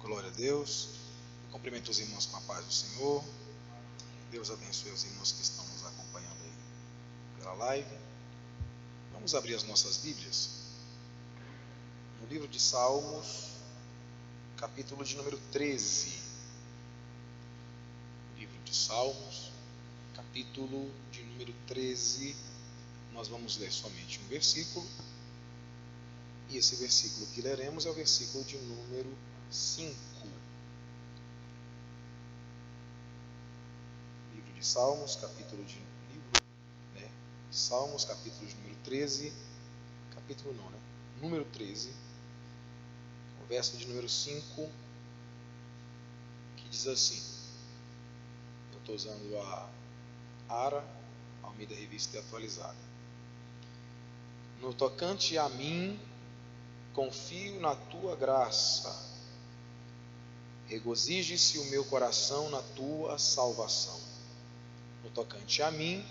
Glória a Deus. Eu cumprimento os irmãos com a paz do Senhor. Deus abençoe os irmãos que estão nos acompanhando aí pela live. Vamos abrir as nossas Bíblias no livro de Salmos, capítulo de número 13. Livro de Salmos, capítulo de número 13. Nós vamos ler somente um versículo. E esse versículo que leremos é o versículo de número 5. Livro de Salmos, Salmos, capítulo de número 13. Número 13. O verso de número 5, que diz assim. Eu estou usando a ARA, Almeida Revista Atualizada. No tocante a mim, confio na tua graça, regozije-se o meu coração na tua salvação. No tocante a mim,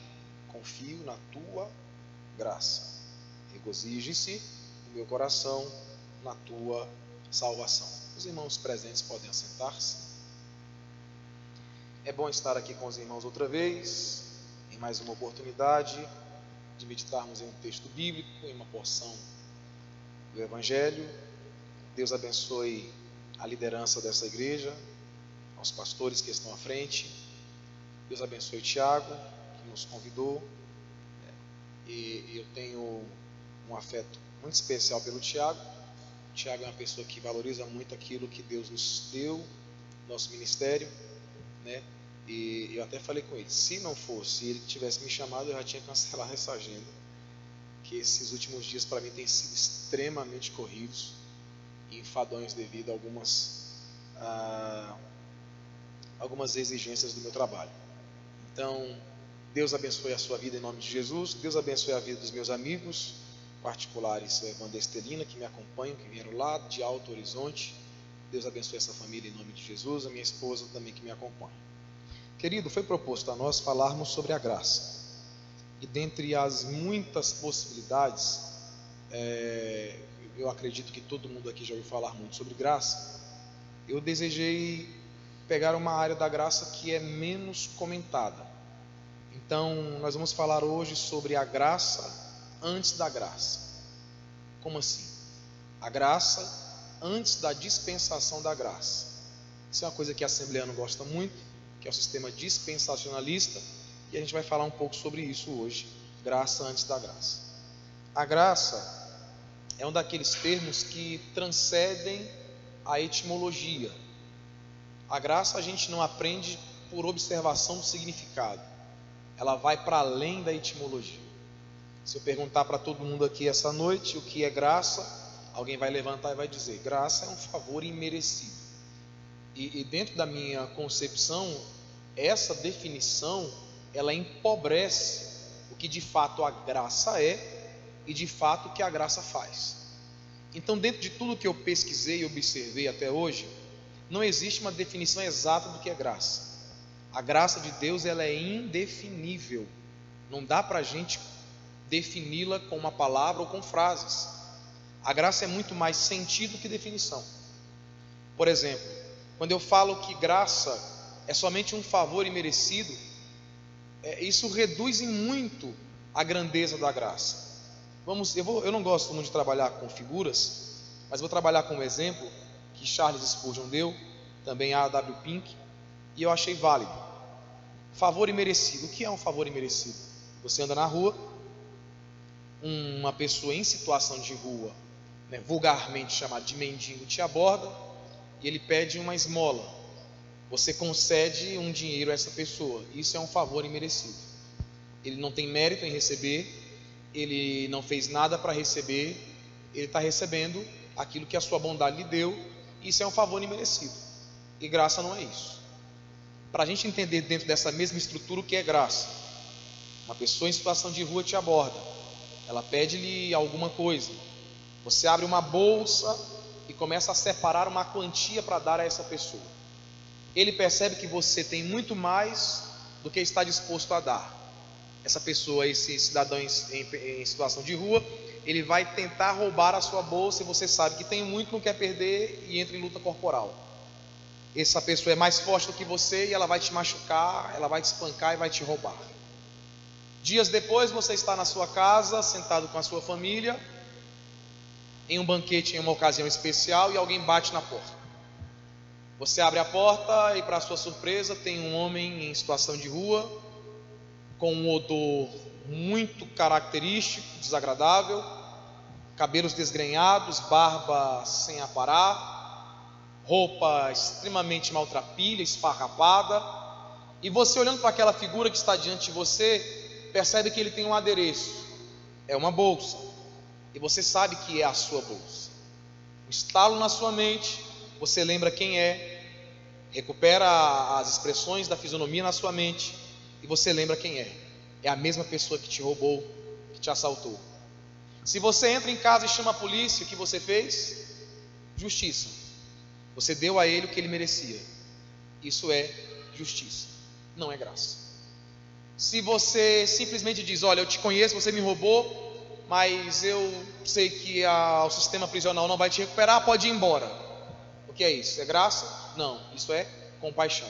confio na tua graça, regozije-se o meu coração na tua salvação. Os irmãos presentes podem assentar-se. É bom estar aqui com os irmãos outra vez, em mais uma oportunidade de meditarmos em um texto bíblico, em uma porção do Evangelho. Deus abençoe a liderança dessa igreja, aos pastores que estão à frente. Deus abençoe Tiago, que nos convidou. E eu tenho um afeto muito especial pelo Tiago. Tiago é uma pessoa que valoriza muito aquilo que Deus nos deu, nosso ministério, né? E eu até falei com ele, se não fosse ele que tivesse me chamado, eu já tinha cancelado essa agenda, que esses últimos dias para mim têm sido extremamente corridos e enfadonhos devido a algumas exigências do meu trabalho. Então, Deus abençoe a sua vida em nome de Jesus. Deus abençoe a vida dos meus amigos particulares, Wanda Estelina, que me acompanham, que vieram lá de Alto Horizonte. Deus abençoe essa família em nome de Jesus. A minha esposa também que me acompanha. Querido, foi proposto a nós falarmos sobre a graça. E dentre as muitas possibilidades, eu acredito que todo mundo aqui já ouviu falar muito sobre graça. Eu desejei pegar uma área da graça que é menos comentada. Então, nós vamos falar hoje sobre a graça antes da graça. Como assim? A graça antes da dispensação da graça. Isso é uma coisa que a Assembleano gosta muito, que é o sistema dispensacionalista, e a gente vai falar um pouco sobre isso hoje. Graça antes da graça. A graça é um daqueles termos que transcendem a etimologia. A graça a gente não aprende por observação do significado. Ela vai para além da etimologia. Se eu perguntar para todo mundo aqui essa noite o que é graça, alguém vai levantar e vai dizer: graça é um favor imerecido. E dentro da minha concepção, essa definição, ela empobrece o que de fato a graça é e de fato o que a graça faz. Então, dentro de tudo que eu pesquisei e observei até hoje, não existe uma definição exata do que é graça. A graça de Deus, ela é indefinível. Não dá para a gente defini-la com uma palavra ou com frases. A graça é muito mais sentido que definição. Por exemplo, quando eu falo que graça é somente um favor imerecido, isso reduz em muito a grandeza da graça. Eu não gosto muito de trabalhar com figuras, mas vou trabalhar com um exemplo que Charles Spurgeon deu, também a A.W. Pink, e eu achei válido. Favor imerecido. O que é um favor imerecido? Você anda na rua, uma pessoa em situação de rua, vulgarmente chamada de mendigo, te aborda e ele pede uma esmola. Você concede um dinheiro a essa pessoa. Isso é um favor imerecido. Ele não tem mérito em receber, ele não fez nada para receber, ele está recebendo aquilo que a sua bondade lhe deu. Isso é um favor imerecido. E graça não é isso. Para a gente entender dentro dessa mesma estrutura o que é graça, uma pessoa em situação de rua te aborda, ela pede-lhe alguma coisa, você abre uma bolsa e começa a separar uma quantia para dar a essa pessoa. Ele percebe que você tem muito mais do que está disposto a dar. Essa pessoa, esse cidadão em situação de rua, ele vai tentar roubar a sua bolsa, e você sabe que tem muito, não quer perder, e entra em luta corporal. essa pessoa é mais forte do que você e ela vai te machucar, ela vai te espancar e vai te roubar. Dias depois você está na sua casa, sentado com a sua família, em um banquete, em uma ocasião especial, e alguém bate na porta. Você abre a porta e, para sua surpresa, tem um homem em situação de rua, com um odor muito característico, desagradável, cabelos desgrenhados, barba sem aparar, roupa extremamente maltrapilha, esfarrapada, e você, olhando para aquela figura que está diante de você, percebe que ele tem um adereço, é uma bolsa, e você sabe que é a sua bolsa. Um estalo na sua mente, você lembra quem é, recupera as expressões da fisionomia na sua mente, e você lembra quem é. É a mesma pessoa que te roubou, que te assaltou. Se você entra em casa e chama a polícia, o que você fez? Justiça. Você deu a ele o que ele merecia. Isso é justiça, não é graça. Se você simplesmente diz: olha, eu te conheço, você me roubou, mas eu sei que o sistema prisional não vai te recuperar, pode ir embora. O que é isso? É graça? Não, isso é compaixão.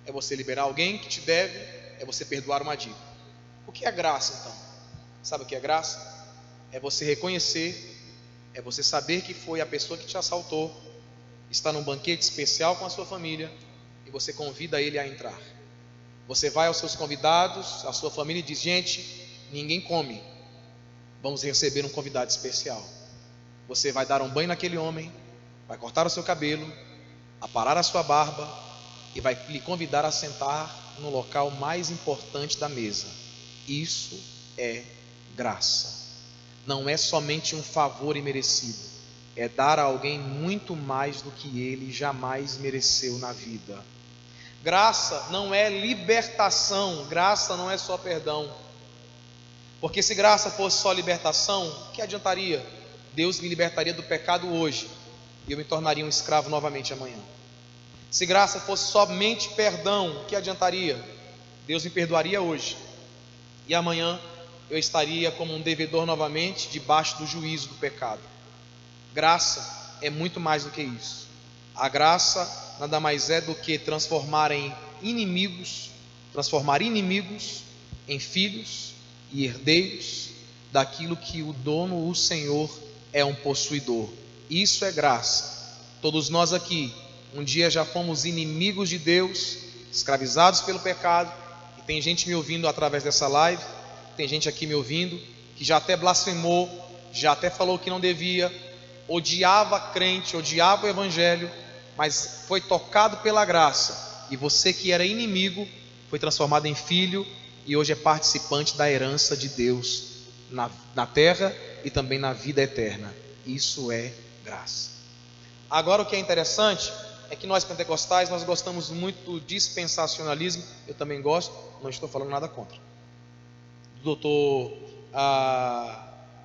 É você liberar alguém que te deve, é você perdoar uma dívida. O que é graça então? Sabe o que é graça? É você reconhecer, é você saber que foi a pessoa que te assaltou, está num banquete especial com a sua família, e você convida ele a entrar. Você vai aos seus convidados, à sua família, e diz: gente, ninguém come, vamos receber um convidado especial. Você vai dar um banho naquele homem, vai cortar o seu cabelo, aparar a sua barba, e vai lhe convidar a sentar no local mais importante da mesa. Isso é graça. Não é somente um favor imerecido, é dar a alguém muito mais do que ele jamais mereceu na vida. Graça não é libertação, graça não é só perdão. Porque se graça fosse só libertação, o que adiantaria? Deus me libertaria do pecado hoje, e eu me tornaria um escravo novamente amanhã. Se graça fosse somente perdão, o que adiantaria? Deus me perdoaria hoje, e amanhã eu estaria como um devedor novamente, debaixo do juízo do pecado. Graça é muito mais do que isso. A graça nada mais é do que transformar inimigos em filhos e herdeiros daquilo que o dono, o Senhor, é um possuidor. Isso é graça. Todos nós aqui um dia já fomos inimigos de Deus, escravizados pelo pecado, e tem gente me ouvindo através dessa live, tem gente aqui me ouvindo que já até blasfemou, já até falou que não devia, odiava crente, odiava o evangelho, mas foi tocado pela graça, e você que era inimigo foi transformado em filho e hoje é participante da herança de Deus na terra e também na vida eterna. Isso é graça. Agora, o que é interessante é que nós pentecostais, nós gostamos muito do dispensacionalismo. Eu também gosto, não estou falando nada contra. Do doutor,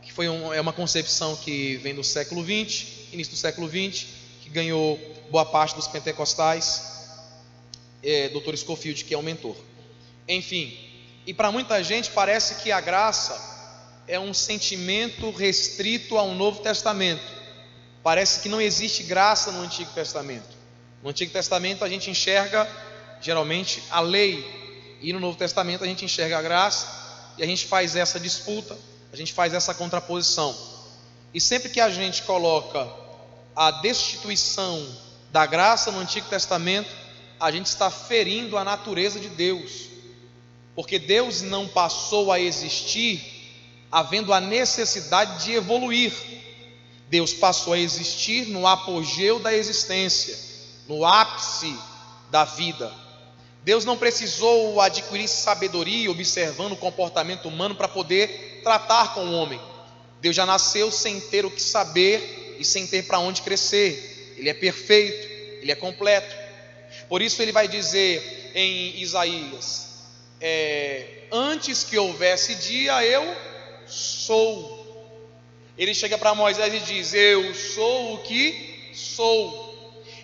que é uma concepção que vem do século XX, início do século XX, que ganhou boa parte dos pentecostais, doutor Scofield, que é um mentor. Enfim, e para muita gente parece que a graça é um sentimento restrito ao Novo Testamento. Parece que não existe graça no Antigo Testamento. No Antigo Testamento a gente enxerga geralmente a lei, e no Novo Testamento a gente enxerga a graça, e a gente faz essa disputa, a gente faz essa contraposição. E sempre que a gente coloca a destituição da graça no Antigo Testamento, a gente está ferindo a natureza de Deus, porque Deus não passou a existir havendo a necessidade de evoluir. Deus passou a existir no apogeu da existência, no ápice da vida. Deus não precisou adquirir sabedoria observando o comportamento humano para poder tratar com o homem. Deus já nasceu sem ter o que saber e sem ter para onde crescer. Ele é perfeito, ele é completo. Por isso ele vai dizer em Isaías: antes que houvesse dia, eu sou. Ele chega para Moisés e diz: eu sou o que sou.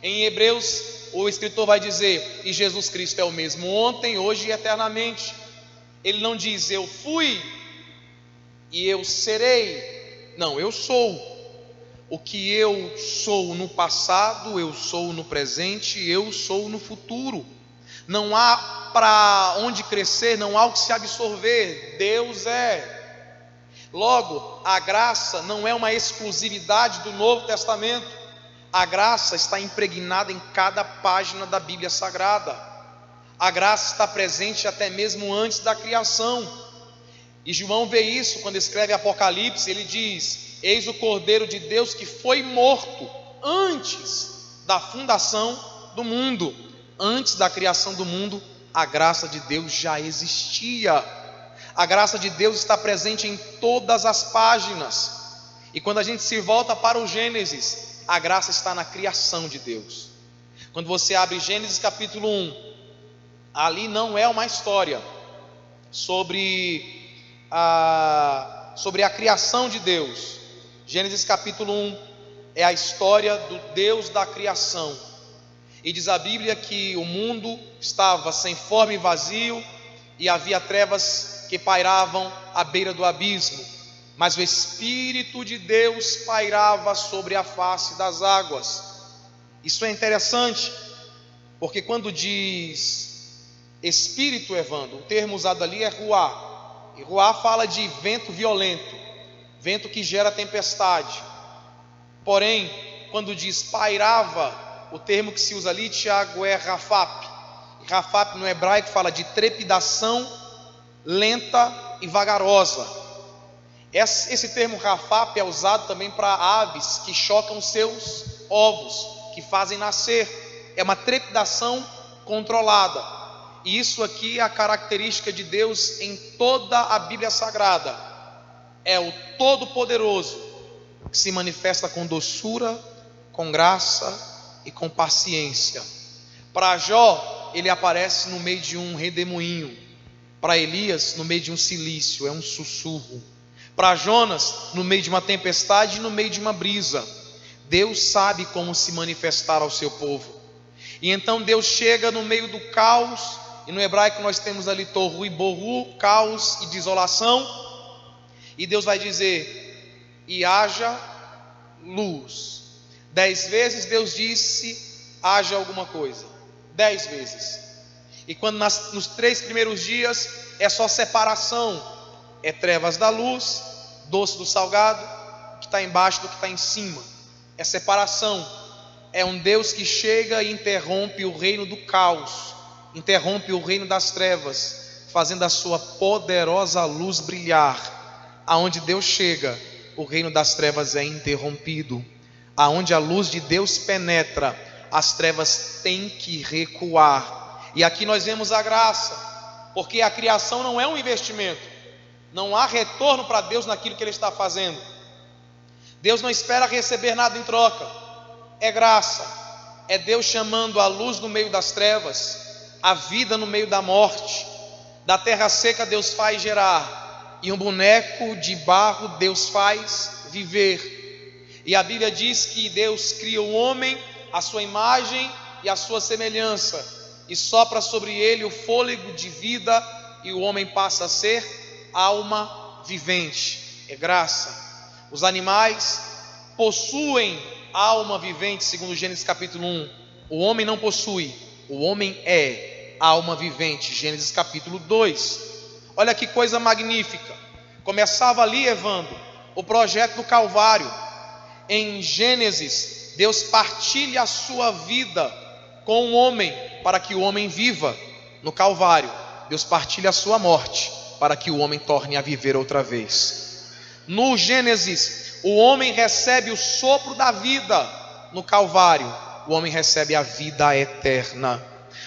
Em Hebreus, o escritor vai dizer: e Jesus Cristo é o mesmo ontem, hoje e eternamente. Ele não diz: eu fui e eu serei. Não, eu sou. O que eu sou no passado, eu sou no presente, eu sou no futuro. Não há para onde crescer, não há o que se absorver. Deus é. Logo, a graça não é uma exclusividade do Novo Testamento. A graça está impregnada em cada página da Bíblia Sagrada. A graça está presente até mesmo antes da criação. E João vê isso quando escreve Apocalipse. Ele diz: eis o Cordeiro de Deus que foi morto antes da fundação do mundo. Antes da criação do mundo, a graça de Deus já existia. A graça de Deus está presente em todas as páginas. E quando a gente se volta para o Gênesis, a graça está na criação de Deus. Quando você abre Gênesis capítulo 1, ali não é uma história sobre a criação de Deus. Gênesis capítulo 1 é a história do Deus da criação. E diz a Bíblia que o mundo estava sem forma e vazio, e havia trevas que pairavam à beira do abismo, mas o Espírito de Deus pairava sobre a face das águas. Isso é interessante, porque quando diz Espírito, Evandro, o termo usado ali é ruá, e ruá fala de vento violento, vento que gera tempestade. Porém, quando diz pairava, o termo que se usa ali, Tiago, é rafap. E rafap no hebraico fala de trepidação lenta e vagarosa. Esse termo rafap é usado também para aves que chocam seus ovos, que fazem nascer. É uma trepidação controlada. E isso aqui é a característica de Deus em toda a Bíblia Sagrada. É o Todo-Poderoso que se manifesta com doçura, com graça e com paciência. Para Jó, ele aparece no meio de um redemoinho. Para Elias, no meio de um cilício, é um sussurro. Para Jonas, no meio de uma tempestade e no meio de uma brisa. Deus sabe como se manifestar ao seu povo. E então Deus chega no meio do caos, e no hebraico nós temos ali tohu e bohu, caos e desolação. E Deus vai dizer: e haja luz. 10 vezes Deus disse: haja alguma coisa. 10 vezes. E quando nos 3 primeiros dias é só separação, é trevas da luz, doce do salgado, que está embaixo do que está em cima, é separação. É um Deus que chega e interrompe o reino do caos, interrompe o reino das trevas, fazendo a sua poderosa luz brilhar. Aonde Deus chega, o reino das trevas é interrompido. Aonde a luz de Deus penetra, as trevas têm que recuar. E aqui nós vemos a graça, porque a criação não é um investimento, não há retorno para Deus naquilo que Ele está fazendo. Deus não espera receber nada em troca, é graça, é Deus chamando a luz no meio das trevas, a vida no meio da morte. Da terra seca Deus faz gerar, e um boneco de barro Deus faz viver. E a Bíblia diz que Deus cria o homem à sua imagem e à sua semelhança, e sopra sobre ele o fôlego de vida, e o homem passa a ser alma vivente. É graça. Os animais possuem alma vivente, segundo Gênesis capítulo 1. O homem não possui, o homem é alma vivente. Gênesis capítulo 2. Olha que coisa magnífica. Começava ali, Evandro, o projeto do Calvário. Em Gênesis, Deus partilha a sua vida com o homem, para que o homem viva. No Calvário, Deus partilha a sua morte, para que o homem torne a viver outra vez. No Gênesis, o homem recebe o sopro da vida. No Calvário, o homem recebe a vida eterna.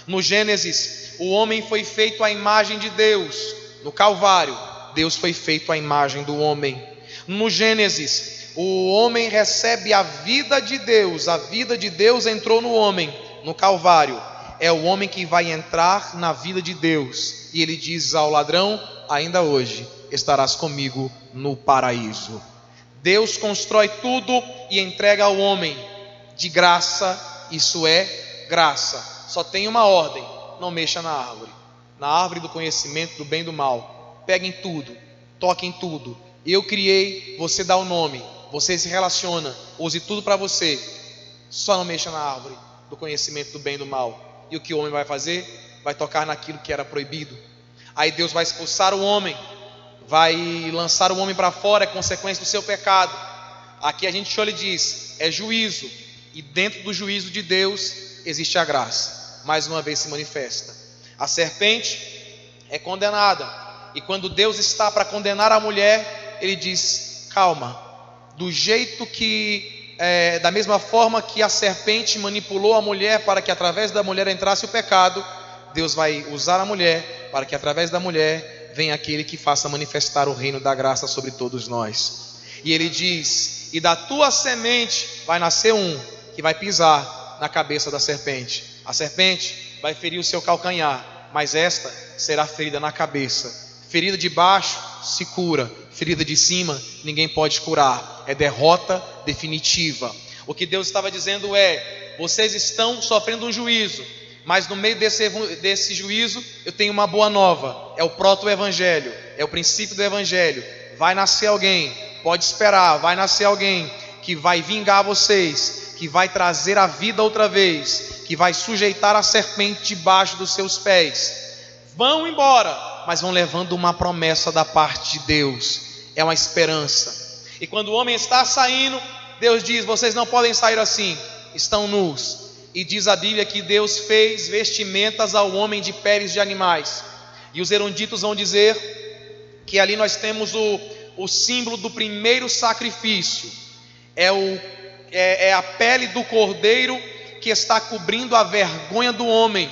No Gênesis, o homem foi feito à imagem de Deus. No Calvário, Deus foi feito à imagem do homem. No Gênesis, o homem recebe a vida de Deus. A vida de Deus entrou no homem. No Calvário, é o homem que vai entrar na vida de Deus. E ele diz ao ladrão: ainda hoje estarás comigo no paraíso. Deus constrói tudo e entrega ao homem de graça. Isso é graça. Só tem uma ordem: não mexa na árvore. Na árvore do conhecimento do bem e do mal. Pegue em tudo, toque em tudo. Eu criei, você dá o nome. você se relaciona, use tudo para você, só não mexa na árvore do conhecimento do bem e do mal. E o que o homem vai fazer? Vai tocar naquilo que era proibido. Aí Deus vai expulsar o homem, vai lançar o homem para fora, é consequência do seu pecado. Aqui a gente olha e diz, é juízo, e dentro do juízo de Deus existe a graça, mais uma vez se manifesta. A serpente é condenada, e quando Deus está para condenar a mulher, ele diz, calma, do jeito que, da mesma forma que a serpente manipulou a mulher para que através da mulher entrasse o pecado, Deus vai usar a mulher para que através da mulher venha aquele que faça manifestar o reino da graça sobre todos nós. E ele diz, e da tua semente vai nascer um que vai pisar na cabeça da serpente. A serpente vai ferir o seu calcanhar, mas esta será ferida na cabeça. Ferida de baixo se cura, ferida de cima ninguém pode curar, é derrota definitiva. O que Deus estava dizendo é, vocês estão sofrendo um juízo, mas no meio desse juízo eu tenho uma boa nova, é o proto-evangelho, é o princípio do evangelho. Vai nascer alguém, pode esperar, vai nascer alguém que vai vingar vocês, que vai trazer a vida outra vez, que vai sujeitar a serpente debaixo dos seus pés. Vão embora, mas vão levando uma promessa da parte de Deus, é uma esperança. E quando o homem está saindo, Deus diz, vocês não podem sair assim, estão nus. E diz a Bíblia que Deus fez vestimentas ao homem de peles de animais. E os eruditos vão dizer que ali nós temos o símbolo do primeiro sacrifício. É a pele do cordeiro que está cobrindo a vergonha do homem.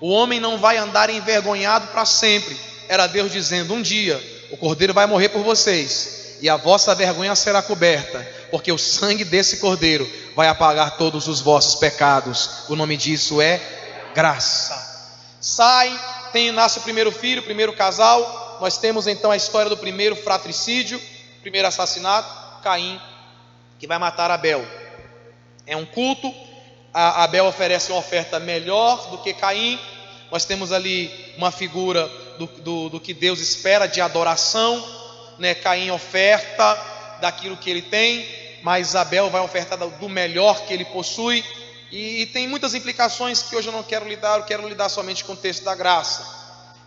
O homem não vai andar envergonhado para sempre. Era Deus dizendo, um dia o cordeiro vai morrer por vocês, e a vossa vergonha será coberta, porque o sangue desse cordeiro vai apagar todos os vossos pecados. O nome disso é graça. Nasce o primeiro filho, o primeiro casal. Nós temos então a história do primeiro fratricídio, primeiro assassinato, Caim, que vai matar Abel. É um culto, Abel oferece uma oferta melhor do que Caim. Nós temos ali uma figura do que Deus espera de adoração, né? Caim oferta daquilo que ele tem, mas Abel vai ofertar do melhor que ele possui. E tem muitas implicações que hoje eu não quero lidar, eu quero lidar somente com o texto da graça.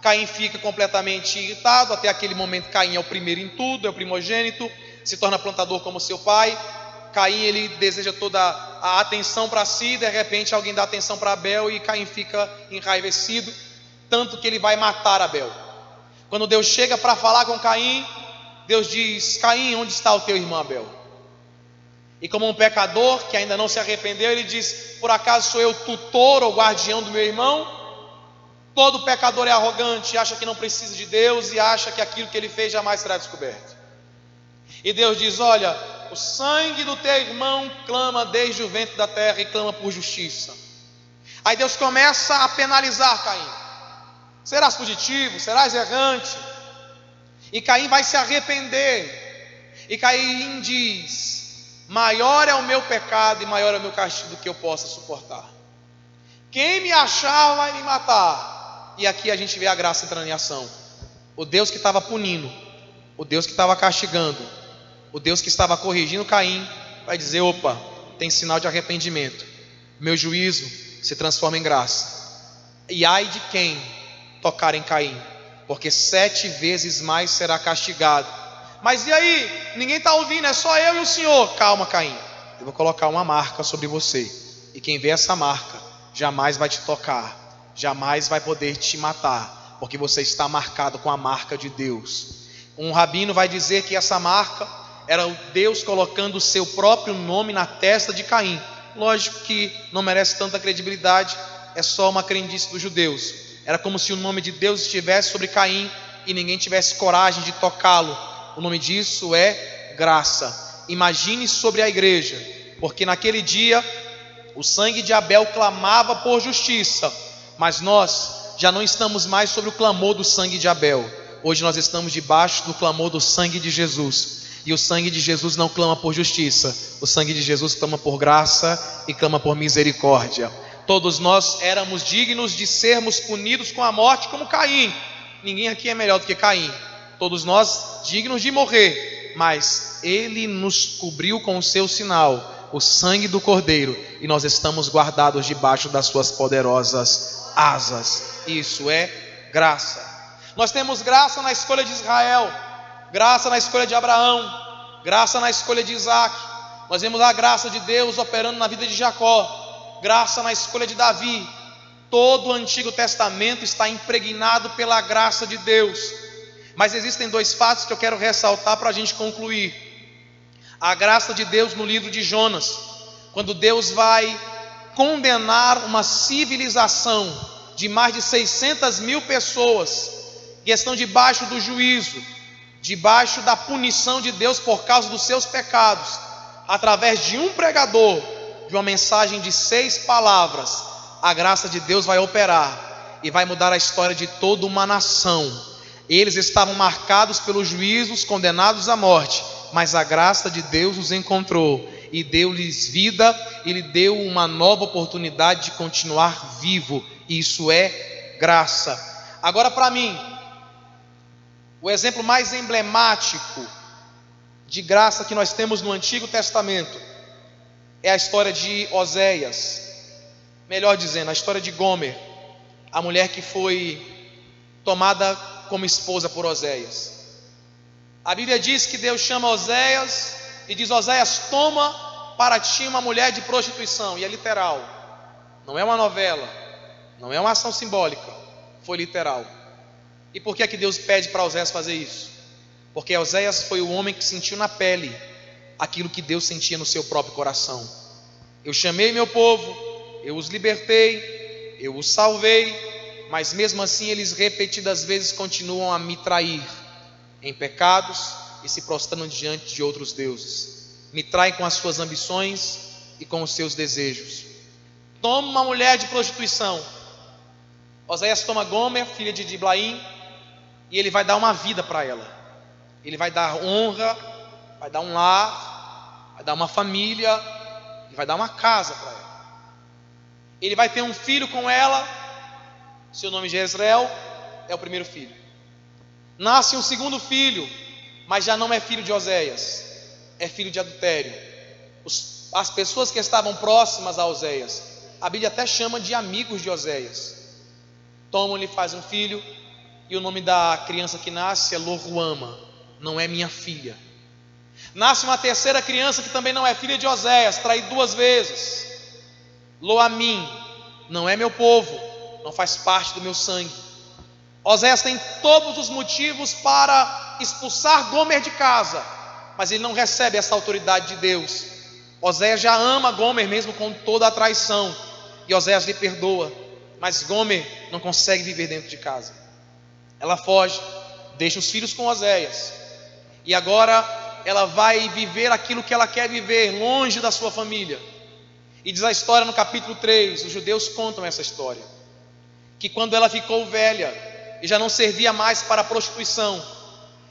Caim fica completamente irritado, até aquele momento Caim é o primeiro em tudo, é o primogênito, se torna plantador como seu pai. Caim, ele deseja toda a atenção para si, de repente alguém dá atenção para Abel e Caim fica enraivecido, tanto que ele vai matar Abel. Quando Deus chega para falar com Caim, Deus diz, Caim, onde está o teu irmão Abel? E como um pecador que ainda não se arrependeu, ele diz, por acaso sou eu tutor ou guardião do meu irmão? Todo pecador é arrogante, acha que não precisa de Deus e acha que aquilo que ele fez jamais será descoberto. E Deus diz, olha, o sangue do teu irmão clama desde o ventre da terra e clama por justiça. Aí Deus começa a penalizar Caim. Serás fugitivo, serás errante. E Caim vai se arrepender. E Caim diz, maior é o meu pecado e maior é o meu castigo do que eu possa suportar. Quem me achar vai me matar. E aqui a gente vê a graça entrando em ação. O Deus que estava punindo, o Deus que estava castigando, o Deus que estava corrigindo Caim, vai dizer, opa, tem sinal de arrependimento. Meu juízo se transforma em graça. E ai de quem tocar em Caim, porque 7 vezes mais será castigado. Mas e aí? Ninguém está ouvindo, é só eu e o Senhor. Calma, Caim, eu vou colocar uma marca sobre você. E quem vê essa marca, jamais vai te tocar, jamais vai poder te matar, porque você está marcado com a marca de Deus. Um rabino vai dizer que essa marca era o Deus colocando o seu próprio nome na testa de Caim. Lógico que não merece tanta credibilidade, é só uma crendice dos judeus. Era como se o nome de Deus estivesse sobre Caim e ninguém tivesse coragem de tocá-lo. O nome disso é graça. Imagine sobre a igreja, porque naquele dia o sangue de Abel clamava por justiça, mas nós já não estamos mais sobre o clamor do sangue de Abel. Hoje nós estamos debaixo do clamor do sangue de Jesus. E o sangue de Jesus não clama por justiça, o sangue de Jesus clama por graça e clama por misericórdia. Todos nós éramos dignos de sermos punidos com a morte como Caim. Ninguém aqui é melhor do que Caim. Todos nós dignos de morrer, mas Ele nos cobriu com o seu sinal, o sangue do Cordeiro, e nós estamos guardados debaixo das suas poderosas asas. Isso é graça. Nós temos graça na escolha de Israel, graça na escolha de Abraão, graça na escolha de Isaac. Nós vemos a graça de Deus operando na vida de Jacó, graça na escolha de Davi. Todo o Antigo Testamento está impregnado pela graça de Deus. Mas existem dois fatos que eu quero ressaltar para a gente concluir. A graça de Deus no livro de Jonas, quando Deus vai condenar uma civilização de mais de 600 mil pessoas, que estão debaixo do juízo, debaixo da punição de Deus por causa dos seus pecados, através de um pregador, de uma mensagem de 6 palavras, a graça de Deus vai operar e vai mudar a história de toda uma nação. Eles estavam marcados pelos juízos, condenados à morte, mas a graça de Deus os encontrou e deu-lhes vida, e lhe deu uma nova oportunidade de continuar vivo. Isso é graça. Agora, para mim, o exemplo mais emblemático de graça que nós temos no Antigo Testamento é a história de Oséias, melhor dizendo, a história de Gomer, a mulher que foi tomada como esposa por Oséias. A Bíblia diz que Deus chama Oséias e diz: Oséias, toma para ti uma mulher de prostituição. E é literal, não é uma novela, não é uma ação simbólica, foi literal. E por que é que Deus pede para Oséias fazer isso? Porque Oséias foi o homem que sentiu na pele aquilo que Deus sentia no seu próprio coração. Eu chamei meu povo, eu os libertei, eu os salvei, mas mesmo assim eles repetidas vezes continuam a me trair em pecados e se prostram diante de outros deuses. Me traem com as suas ambições e com os seus desejos. Toma uma mulher de prostituição. Oséias toma Gomer, filha de Diblaim, e ele vai dar uma vida para ela. Ele vai dar honra, vai dar um lar, vai dar uma família, ele vai dar uma casa para ela. Ele vai ter um filho com ela, seu nome de Jezreel, é o primeiro filho. Nasce um segundo filho, mas já não é filho de Oséias, é filho de adultério. As pessoas que estavam próximas a Oséias, a Bíblia até chama de amigos de Oséias, tomam-lhe, fazem um filho, e o nome da criança que nasce é Loruama, não é minha filha. Nasce uma terceira criança que também não é filha de Oséias, traído 2 vezes, Loamim, não é meu povo, não faz parte do meu sangue. Oséias tem todos os motivos para expulsar Gomer de casa, mas ele não recebe essa autoridade de Deus. Oséias já ama Gomer mesmo com toda a traição, e Oséias lhe perdoa, mas Gomer não consegue viver dentro de casa. Ela foge, deixa os filhos com Oséias, e agora ela vai viver aquilo que ela quer viver, longe da sua família. E diz a história no capítulo 3, os judeus contam essa história, que quando ela ficou velha e já não servia mais para a prostituição,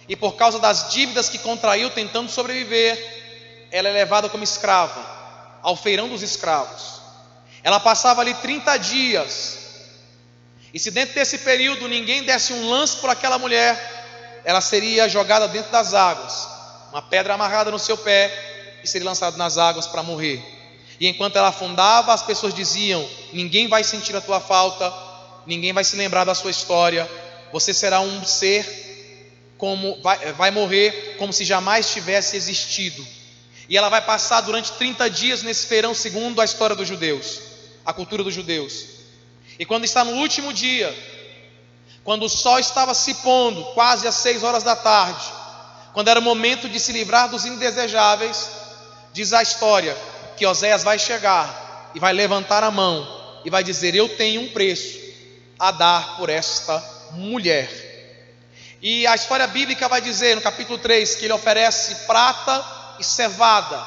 e por causa das dívidas que contraiu tentando sobreviver, ela é levada como escrava ao feirão dos escravos. Ela passava ali 30 dias, e se dentro desse período ninguém desse um lance por aquela mulher, ela seria jogada dentro das águas, uma pedra amarrada no seu pé, e seria lançada nas águas para morrer. E enquanto ela afundava, as pessoas diziam: ninguém vai sentir a tua falta, ninguém vai se lembrar da sua história, você será um ser como vai morrer como se jamais tivesse existido. E ela vai passar durante 30 dias nesse feirão, segundo a história dos judeus, a cultura dos judeus. E quando está no último dia, quando o sol estava se pondo, quase às 6 horas da tarde, quando era o momento de se livrar dos indesejáveis, diz a história que Oséias vai chegar e vai levantar a mão e vai dizer: eu tenho um preço a dar por esta mulher. E a história bíblica vai dizer no capítulo 3 que ele oferece prata e cevada.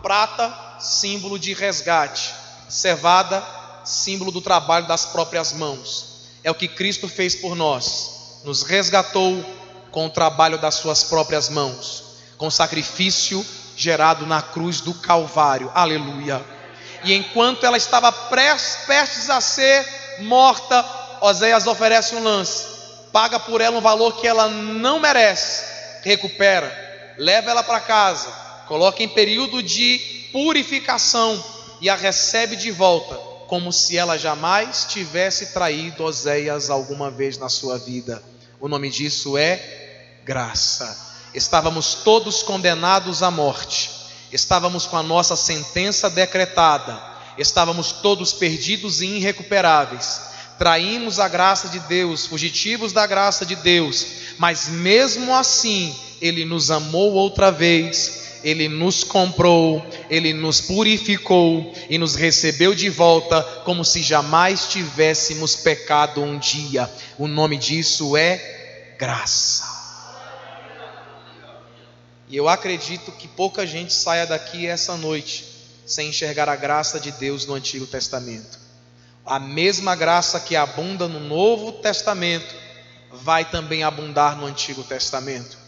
Prata, símbolo de resgate; cevada, símbolo do trabalho das próprias mãos. É o que Cristo fez por nós, nos resgatou com o trabalho das suas próprias mãos, com o sacrifício gerado na cruz do Calvário. Aleluia. E enquanto ela estava prestes a ser morta, Oséias oferece um lance, paga por ela um valor que ela não merece, recupera, leva ela para casa, coloca em período de purificação e a recebe de volta, como se ela jamais tivesse traído Oséias alguma vez na sua vida. O nome disso é graça. Estávamos todos condenados à morte, estávamos com a nossa sentença decretada, estávamos todos perdidos e irrecuperáveis, traímos a graça de Deus, fugitivos da graça de Deus, mas mesmo assim Ele nos amou outra vez, Ele nos comprou, Ele nos purificou e nos recebeu de volta como se jamais tivéssemos pecado um dia. O nome disso é graça. E eu acredito que pouca gente saia daqui essa noite sem enxergar a graça de Deus no Antigo Testamento. A mesma graça que abunda no Novo Testamento vai também abundar no Antigo Testamento.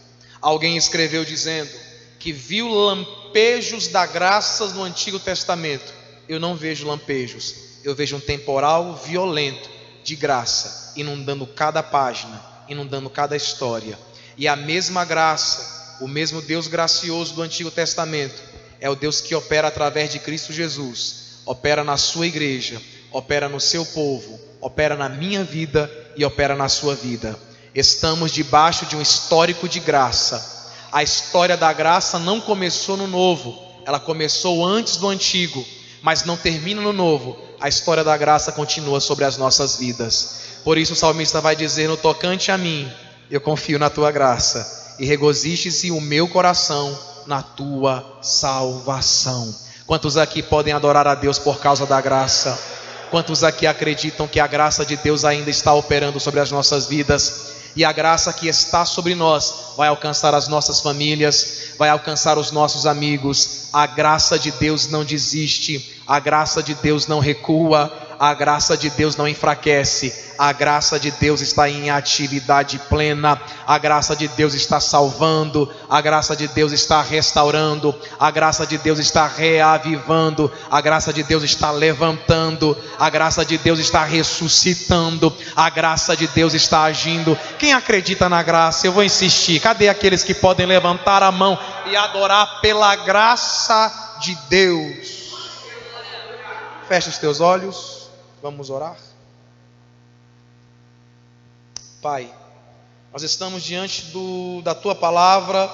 Alguém escreveu dizendo que viu lampejos da graça no Antigo Testamento. Eu não vejo lampejos, eu vejo um temporal violento de graça, inundando cada página, inundando cada história. E a mesma graça, o mesmo Deus gracioso do Antigo Testamento, é o Deus que opera através de Cristo Jesus, opera na sua igreja, opera no seu povo, opera na minha vida e opera na sua vida. Estamos debaixo de um histórico de graça. A história da graça não começou no Novo, ela começou antes do Antigo, mas não termina no Novo. A história da graça continua sobre as nossas vidas. Por isso o salmista vai dizer: no tocante a mim, eu confio na tua graça, e regozije-se o meu coração na tua salvação. Quantos aqui podem adorar a Deus por causa da graça? Quantos aqui acreditam que a graça de Deus ainda está operando sobre as nossas vidas? E a graça que está sobre nós vai alcançar as nossas famílias, vai alcançar os nossos amigos. A graça de Deus não desiste, a graça de Deus não recua, a graça de Deus não enfraquece. A graça de Deus está em atividade plena. A graça de Deus está salvando, a graça de Deus está restaurando, a graça de Deus está reavivando, a graça de Deus está levantando, a graça de Deus está ressuscitando, a graça de Deus está agindo. Quem acredita na graça? Eu vou insistir. Cadê aqueles que podem levantar a mão e adorar pela graça de Deus? Fecha os teus olhos, vamos orar. Pai, nós estamos diante da Tua palavra,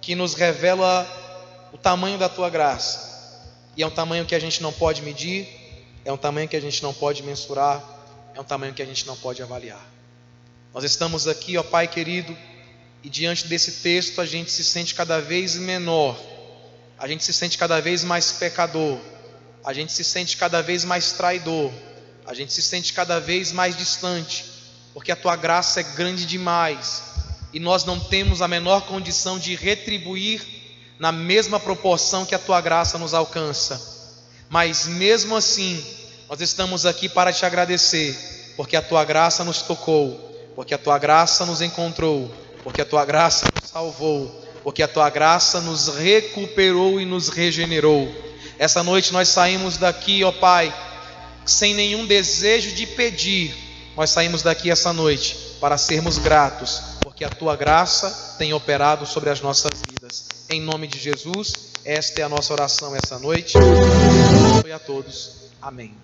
que nos revela o tamanho da Tua graça. E é um tamanho que a gente não pode medir, é um tamanho que a gente não pode mensurar, é um tamanho que a gente não pode avaliar. Nós estamos aqui, ó Pai querido, e diante desse texto a gente se sente cada vez menor, a gente se sente cada vez mais pecador, a gente se sente cada vez mais traidor, a gente se sente cada vez mais distante, porque a Tua graça é grande demais, e nós não temos a menor condição de retribuir na mesma proporção que a Tua graça nos alcança. Mas mesmo assim, nós estamos aqui para Te agradecer, porque a Tua graça nos tocou, porque a Tua graça nos encontrou, porque a Tua graça nos salvou, porque a Tua graça nos recuperou e nos regenerou. Essa noite nós saímos daqui, ó Pai, sem nenhum desejo de pedir. Nós saímos daqui essa noite para sermos gratos, porque a Tua graça tem operado sobre as nossas vidas. Em nome de Jesus, esta é a nossa oração essa noite. E a todos. Amém.